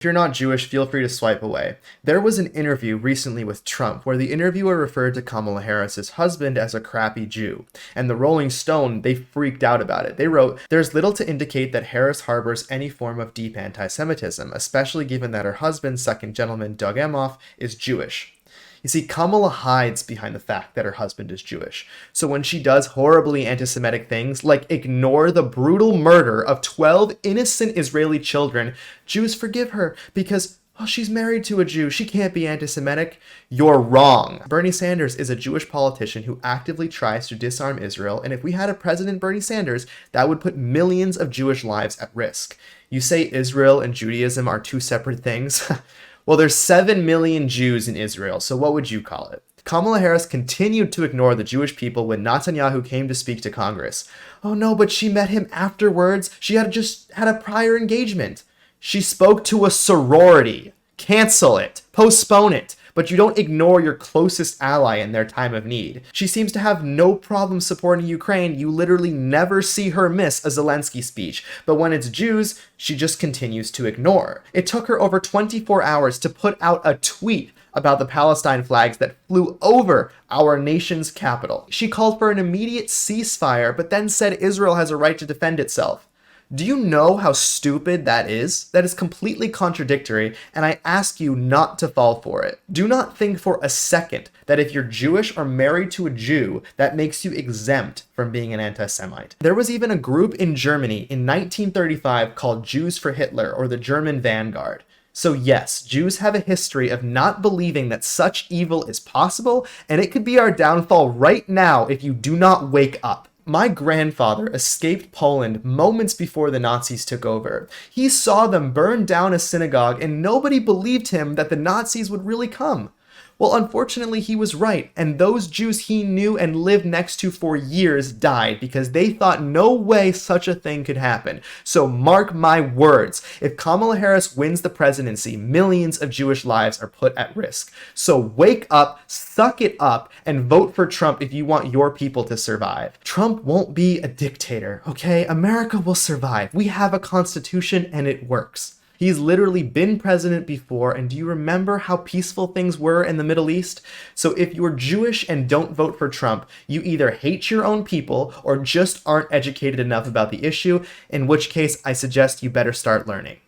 If you're not Jewish, feel free to swipe away. There was an interview recently with Trump where the interviewer referred to Kamala Harris's husband as a crappy Jew, and the Rolling Stone, they freaked out about it. They wrote, "There's little to indicate that Harris harbors any form of deep anti-Semitism, especially given that her husband, second gentleman Doug Emhoff, is Jewish." You see, Kamala hides behind the fact that her husband is Jewish. So when she does horribly anti-Semitic things, like ignore the brutal murder of 12 innocent Israeli children, Jews forgive her because, oh, she's married to a Jew. She can't be anti-Semitic. You're wrong. Bernie Sanders is a Jewish politician who actively tries to disarm Israel, and if we had a President Bernie Sanders, that would put millions of Jewish lives at risk. You say Israel and Judaism are two separate things? Well, there's 7 million Jews in Israel, so what would you call it? Kamala Harris continued to ignore the Jewish people when Netanyahu came to speak to Congress. Oh no, but she met him afterwards. She had just had a prior engagement. She spoke to a sorority. Cancel it. Postpone it. But you don't ignore your closest ally in their time of need. She seems to have no problem supporting Ukraine. You literally never see her miss a Zelensky speech. But when it's Jews, she just continues to ignore. It took her over 24 hours to put out a tweet about the Palestine flags that flew over our nation's capital. She called for an immediate ceasefire, but then said Israel has a right to defend itself. Do you know how stupid that is? That is completely contradictory, and I ask you not to fall for it. Do not think for a second that if you're Jewish or married to a Jew, that makes you exempt from being an anti-Semite. There was even a group in Germany in 1935 called Jews for Hitler, or the German Vanguard. So yes, Jews have a history of not believing that such evil is possible, and it could be our downfall right now if you do not wake up. My grandfather escaped Poland moments before the Nazis took over. He saw them burn down a synagogue, and nobody believed him that the Nazis would really come. Well, unfortunately, he was right, and those Jews he knew and lived next to for years died because they thought no way such a thing could happen. So mark my words, if Kamala Harris wins the presidency, millions of Jewish lives are put at risk. So wake up, suck it up, and vote for Trump if you want your people to survive. Trump won't be a dictator, okay? America will survive. We have a constitution and it works. He's literally been president before, and do you remember how peaceful things were in the Middle East? So if you're Jewish and don't vote for Trump, you either hate your own people or just aren't educated enough about the issue, in which case I suggest you better start learning.